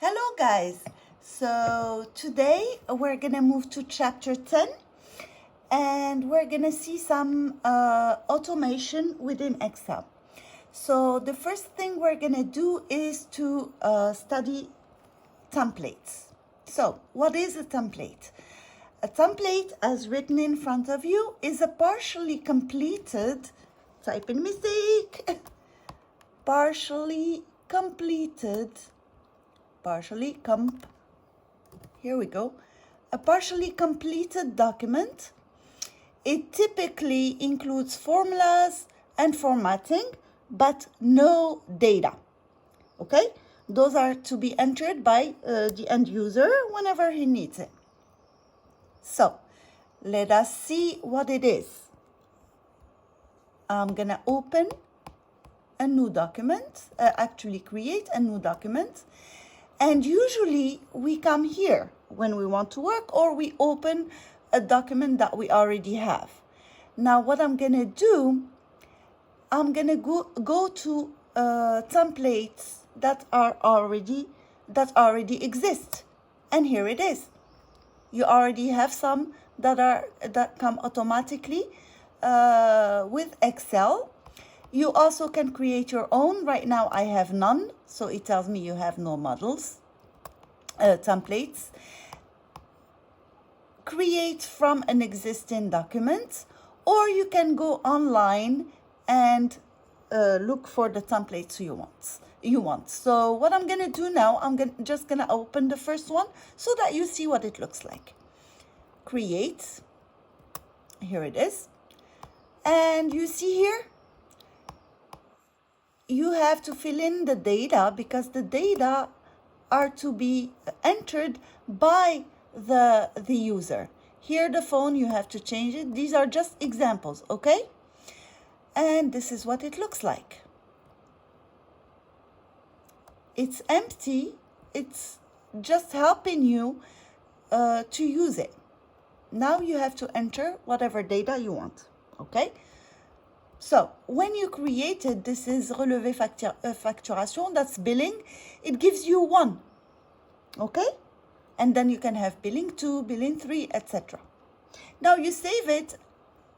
Hello guys, so today we're gonna move to chapter 10 and we're gonna see some automation within Excel. So the first thing we're gonna do is to study templates. So what is a template? A template, as written in front of you, is a partially completed, type in mistake, here we go, a partially completed document. It typically includes formulas and formatting, but no data, okay? Those are to be entered by the end user whenever he needs it. So let us see what it is. I'm gonna open a new document, actually create a new document. And usually we come here when we want to work, or we open a document that we already have. Now what I'm gonna do, I'm gonna go to templates that already exist. And here it is. You already have some that come automatically with Excel. You also can create your own. Right now I have none, so it tells me you have no models, templates. Create from an existing document, or you can go online and look for the templates you want. So what I'm gonna do now, I'm just gonna open the first one so that you see what it looks like. Create, here it is. And you see here, you have to fill in the data because the data are to be entered by the user. Here the phone, you have to change it. These are just examples, okay? And this is what it looks like. It's empty. It's just helping you to use it. Now you have to enter whatever data you want, okay? So when you create it, this is relevé facturation, that's billing. It gives you one, okay? And then you can have billing 2, billing 3, etc. Now you save it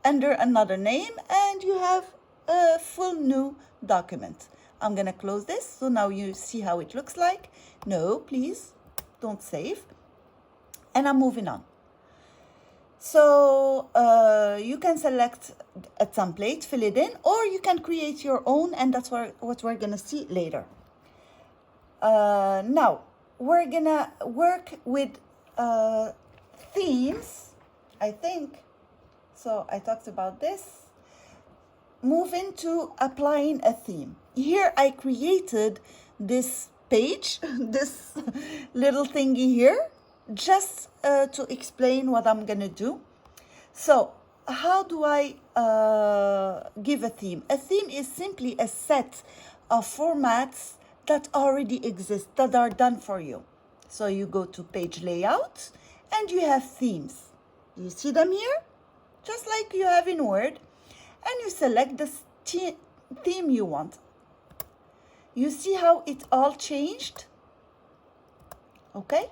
under another name and you have a full new document. I'm gonna close this, so now you see how it looks like. No, please, don't save. And I'm moving on. So you can select a template, fill it in, or you can create your own, and that's what we're gonna see later. Now, we're gonna work with themes, I think. So I talked about this. Move into applying a theme. Here I created this page, this little thingy here, just to explain what I'm gonna do. So how do I give a theme? A theme is simply a set of formats that already exist, that are done for you. So you go to page layout and you have themes. Do you see them here? Just like you have in Word. And you select the theme you want. You see how it all changed? Okay?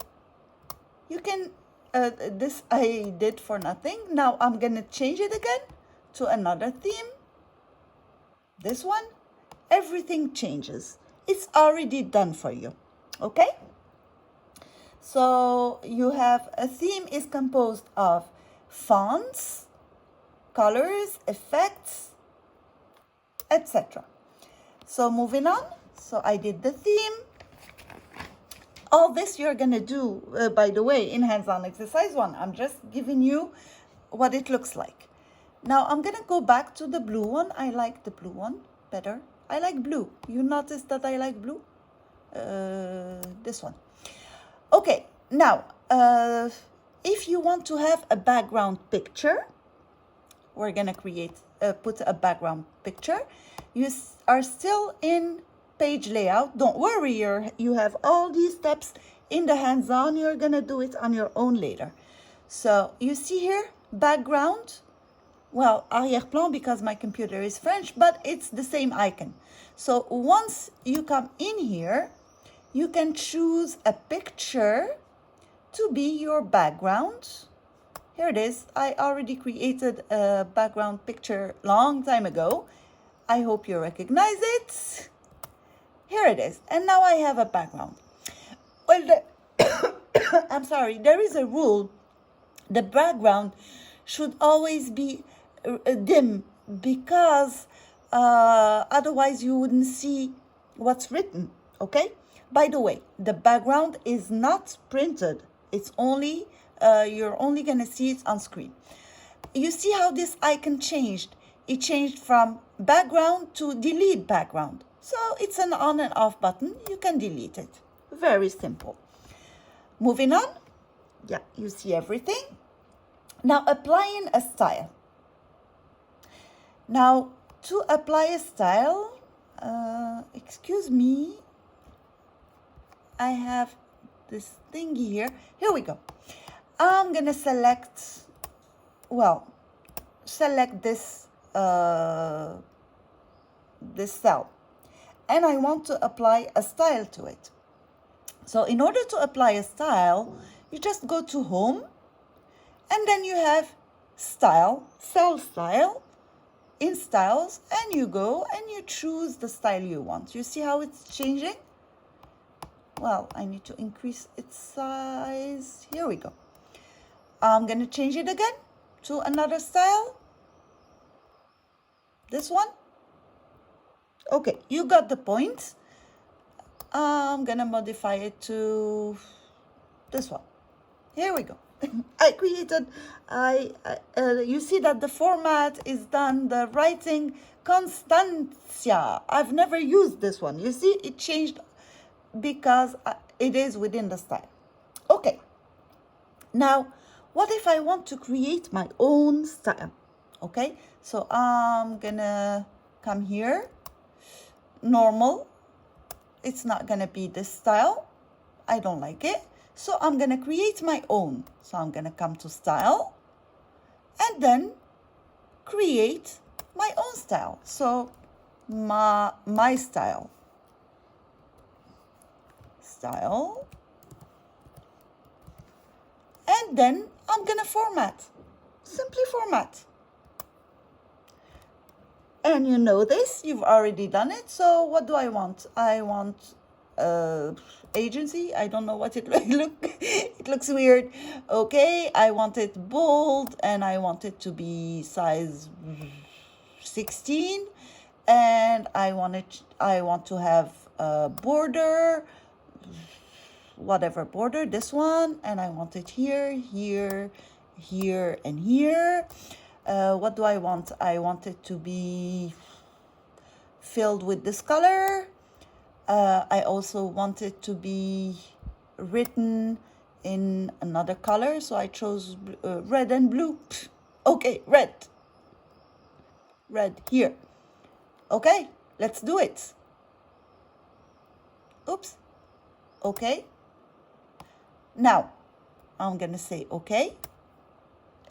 You can, this I did for nothing. Now I'm gonna change it again to another theme. This one, everything changes. It's already done for you, okay? So you have, a theme is composed of fonts, colors, effects, etc. So moving on, so I did the theme. All this you're gonna do, by the way, in hands-on exercise 1. I'm just giving you what it looks like. Now I'm gonna go back to the blue one. I like the blue one better. I like blue. You notice that I like blue? This one. Okay, now, if you want to have a background picture, we're gonna put a background picture. You are still in page layout. Don't worry, you have all these steps in the hands-on. You're gonna do it on your own later. So you see here, background, well, arrière-plan because my computer is French, but it's the same icon. So once you come in here, you can choose a picture to be your background. Here it is. I already created a background picture long time ago. I hope you recognize it. Here it is. And now I have a background. Well, I'm sorry, there is a rule. The background should always be dim, because otherwise you wouldn't see what's written, okay? By the way, the background is not printed. It's only, you're only gonna see it on screen. You see how this icon changed? It changed from background to delete background. So it's an on and off button. You can delete it. Very simple. Moving on. Yeah, you see everything. Now applying a style. Now to apply a style, excuse me, I have this thing here. Here we go. I'm gonna select, well, select this this cell, and I want to apply a style to it. So in order to apply a style, you just go to Home, and then you have Style, Cell Style, in Styles, and you go and you choose the style you want. You see how it's changing? Well, I need to increase its size. Here we go. I'm going to change it again to another style. This one. Okay, you got the point. I'm going to modify it to this one. Here we go. I created, you see that the format is done, the writing Constancia. I've never used this one. You see, it changed because it is within the style. Okay. Now, what if I want to create my own style? Okay, so I'm gonna come here. Normal. It's not gonna be this style. I don't like it. So I'm gonna create my own. So I'm gonna come to Style and then create my own style. So my style. Style. And then I'm gonna format. Simply format. And you know this, you've already done it. So what do I want? I want agency. I don't know what it look. It looks weird. Okay, I want it bold, and I want it to be size 16, and I want to have a border, whatever border, this one, and I want it here, here, here, and here. What do I want? I want it to be filled with this color. I also want it to be written in another color, so I chose red and blue. Okay, red here. Okay, let's do it. Oops. Okay. Now I'm gonna say okay,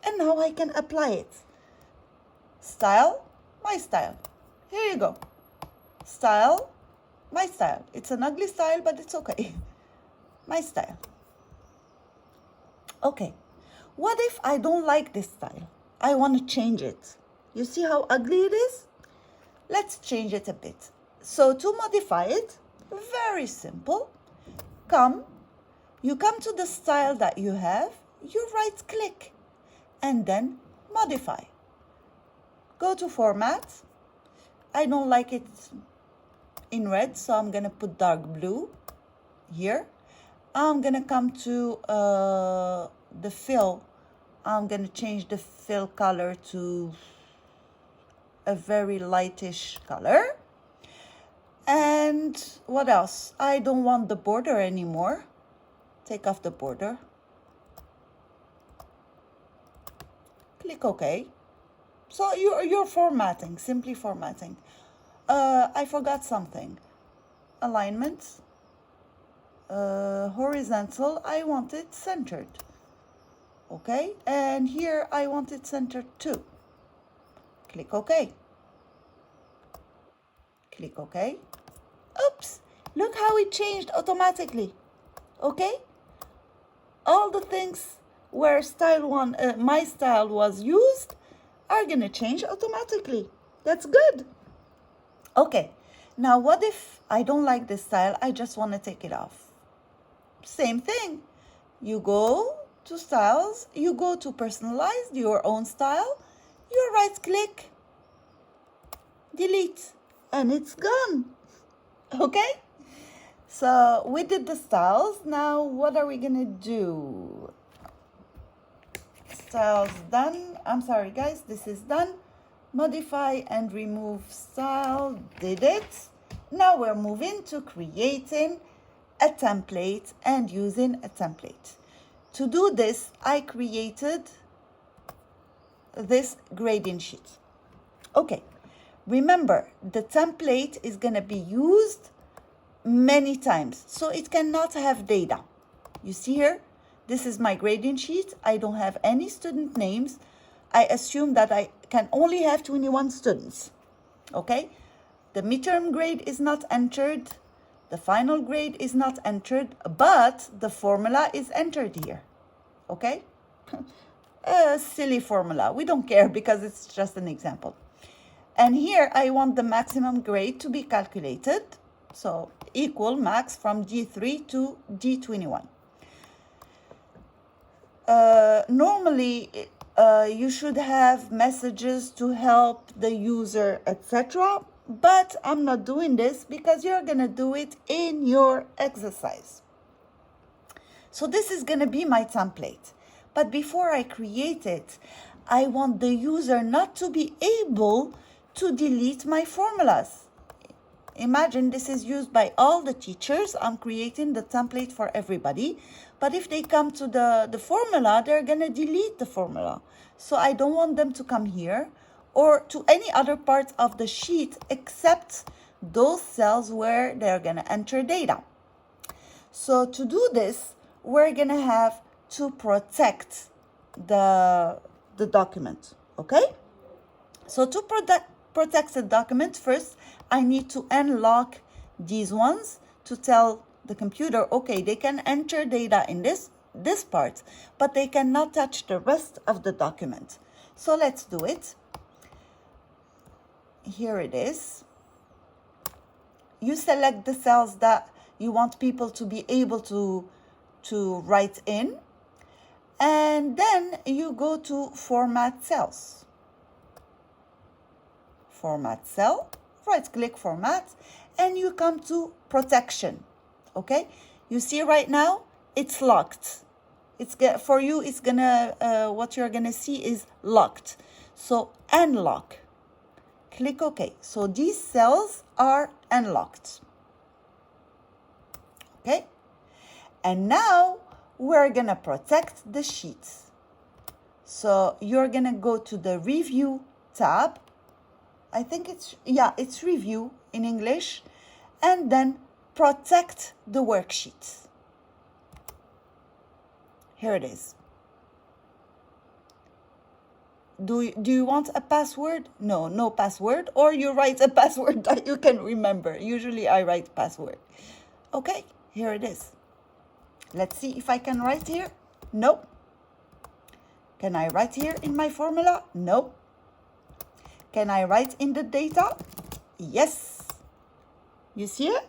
and now I can apply it. Style, my style. Here you go. Style, my style. It's an ugly style, but it's okay. My style. Okay. What if I don't like this style? I want to change it. You see how ugly it is? Let's change it a bit. So to modify it, very simple. You come to the style that you have, you right click, and then modify. Go to format. I don't like it in red, so I'm gonna put dark blue here. I'm gonna come to the fill. I'm gonna change the fill color to a very lightish color. And what else? I don't want the border anymore. Take off the border. Click OK. So you're formatting, simply formatting. I forgot something. Alignment. Horizontal, I want it centered. Okay, and here I want it centered too. Click OK. Click OK. Oops, Look how it changed automatically. Okay? All the things where my style was used are going to change automatically. That's good. Okay, now what if I don't like this style? I just want to take it off. Same thing. You go to styles, you go to personalize your own style, you right click, delete, and it's gone. Okay? So we did the styles. Now what are we gonna do? Styles done. I'm sorry guys, this is done. Modify and remove style, did it. Now we're moving to creating a template and using a template. To do this, I created this grading sheet. Okay, remember the template is gonna be used many times, so it cannot have data. You see here, this is my grading sheet. I don't have any student names. I assume that I can only have 21 students. Okay, the midterm grade is not entered, the final grade is not entered, but the formula is entered here. Okay, a silly formula, we don't care because it's just an example. And here I want the maximum grade to be calculated, so equal max from D3 to D21. Normally you should have messages to help the user, etc. But I'm not doing this because you're gonna do it in your exercise. So this is gonna be my template. But before I create it, I want the user not to be able to delete my formulas. Imagine this is used by all the teachers. I'm creating the template for everybody. But if they come to the formula, they're going to delete the formula. So I don't want them to come here or to any other part of the sheet except those cells where they're going to enter data. So to do this, we're going to have to protect the document. Okay? So to protect the document, first I need to unlock these ones to tell the computer, okay, they can enter data in this part, but they cannot touch the rest of the document. So let's do it. Here it is. You select the cells that you want people to be able to write in, and then you go to format cells. Format cell, right click format, and you come to protection. Okay, you see right now it's locked. For you it's gonna what you're gonna see is locked. So unlock, click OK. So these cells are unlocked. Okay, and now we're gonna protect the sheets. So you're gonna go to the review tab. I think it's review in English, and then protect the worksheet. Here it is. Do you want a password? No password, or you write a password that you can remember. Usually I write password. Okay, here it is. Let's see if I can write here. Nope. Can I write here in my formula? Nope. Can I write in the data? Yes. You see it?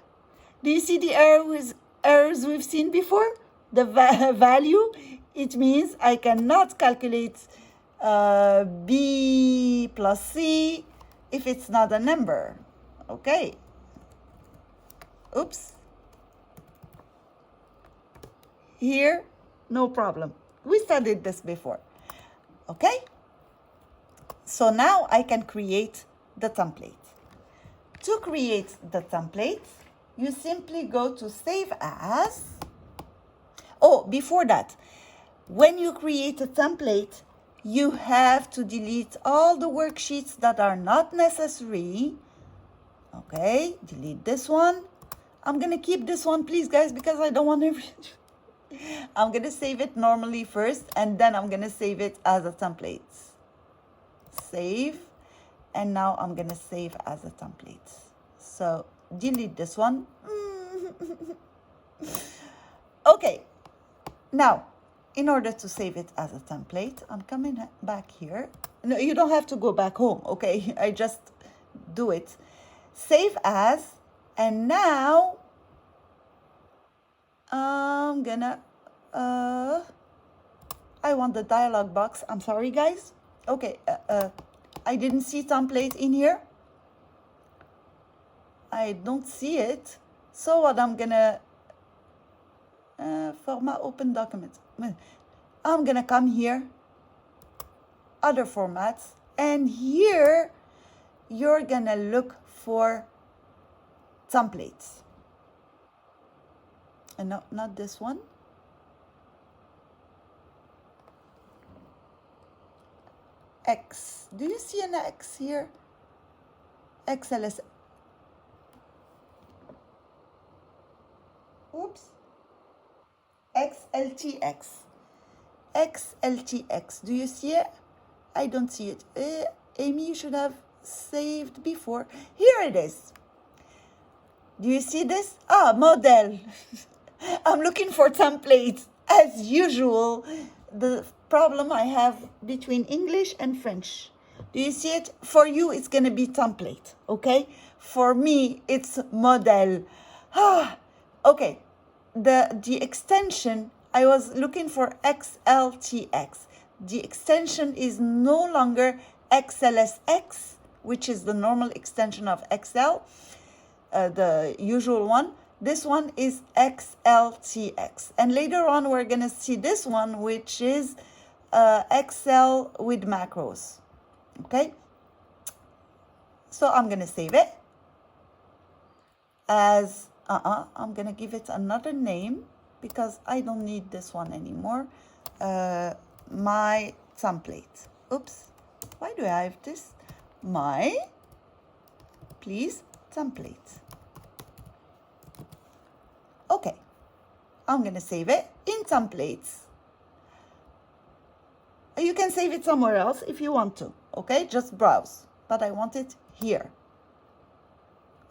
Do you see the errors we've seen before? The value, it means I cannot calculate B plus C if it's not a number. Okay. Oops. Here, no problem. We studied this before. Okay? So now I can create the template. To create the template, you simply go to Save As. Oh, before that, when you create a template, you have to delete all the worksheets that are not necessary. Okay, delete this one. I'm going to keep this one, please, guys, because I don't want to... I'm going to save it normally first, and then I'm going to save it as a template. Save, and now I'm going to save as a template. So delete this one. Okay, now, in order to save it as a template, I'm coming back here. No, you don't have to go back home, okay? I just do it. Save as, and now I'm gonna, I want the dialog box. I'm sorry, guys. Okay, I didn't see template in here. I don't see it. So what I'm gonna, format open document. I'm gonna come here, other formats, and here you're gonna look for templates. And no, not this one. X. Do you see an X here? XLS. Oops. XLTX. XLTX. Do you see it? I don't see it. Amy, you should have saved before. Here it is. Do you see this? Ah, model. I'm looking for templates. As usual, the problem I have between English and French. Do you see it? For you, it's going to be template, okay? For me, it's model. Okay. The extension, I was looking for XLTX. The extension is no longer XLSX, which is the normal extension of XL, the usual one. This one is XLTX. And later on, we're going to see this one, which is XL with macros. Okay? So I'm going to save it as, I'm going to give it another name because I don't need this one anymore. My template. Oops. Why do I have this? My, please, template. Okay. I'm going to save it in templates. You can save it somewhere else if you want to. Okay? Just browse. But I want it here.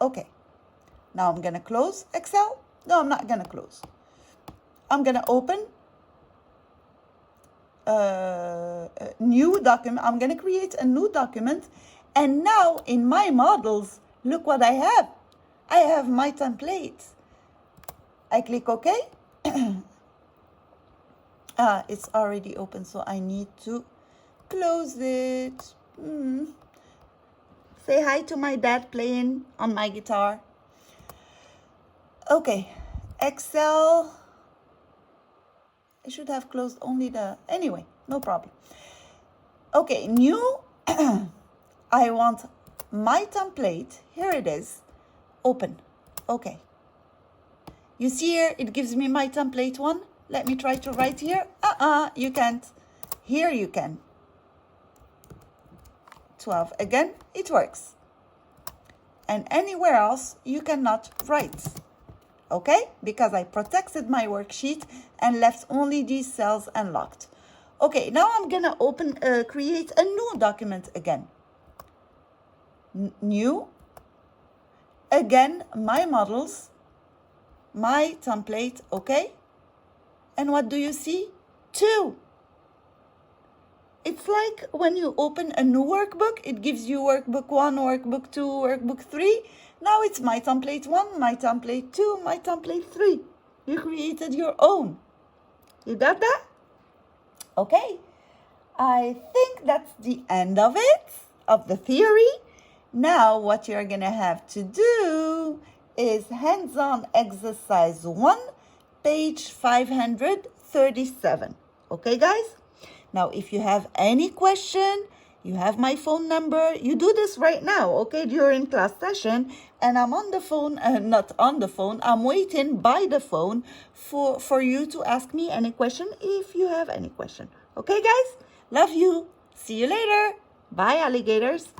Okay. Now I'm going to close Excel. No, I'm not going to close. I'm going to open a new document. I'm going to create a new document. And now in my models, look what I have. I have my templates. I click OK. It's already open, so I need to close it. Say hi to my dad playing on my guitar. Okay, Excel. I should have closed only the... Anyway, no problem. Okay, new. I want my template. Here it is. Open. Okay. You see here, it gives me my template one. Let me try to write here. You can't. Here you can. 12. Again, it works. And anywhere else, you cannot write. Okay? Because I protected my worksheet and left only these cells unlocked. Okay, now I'm going to create a new document again. New. Again, my models. My template, okay? And what do you see? 2. It's like when you open a new workbook, it gives you workbook 1, workbook 2, workbook 3. Now it's my template 1, my template 2, my template 3. You created your own. You got that? Okay. I think that's the end of it, of the theory. Now what you're going to have to do is hands-on exercise 1, page 537. Okay, guys? Now, if you have any question, you have my phone number. You do this right now, okay, during class session. And I'm on the phone, not on the phone. I'm waiting by the phone for you to ask me any question if you have any question. Okay, guys? Love you. See you later. Bye, alligators.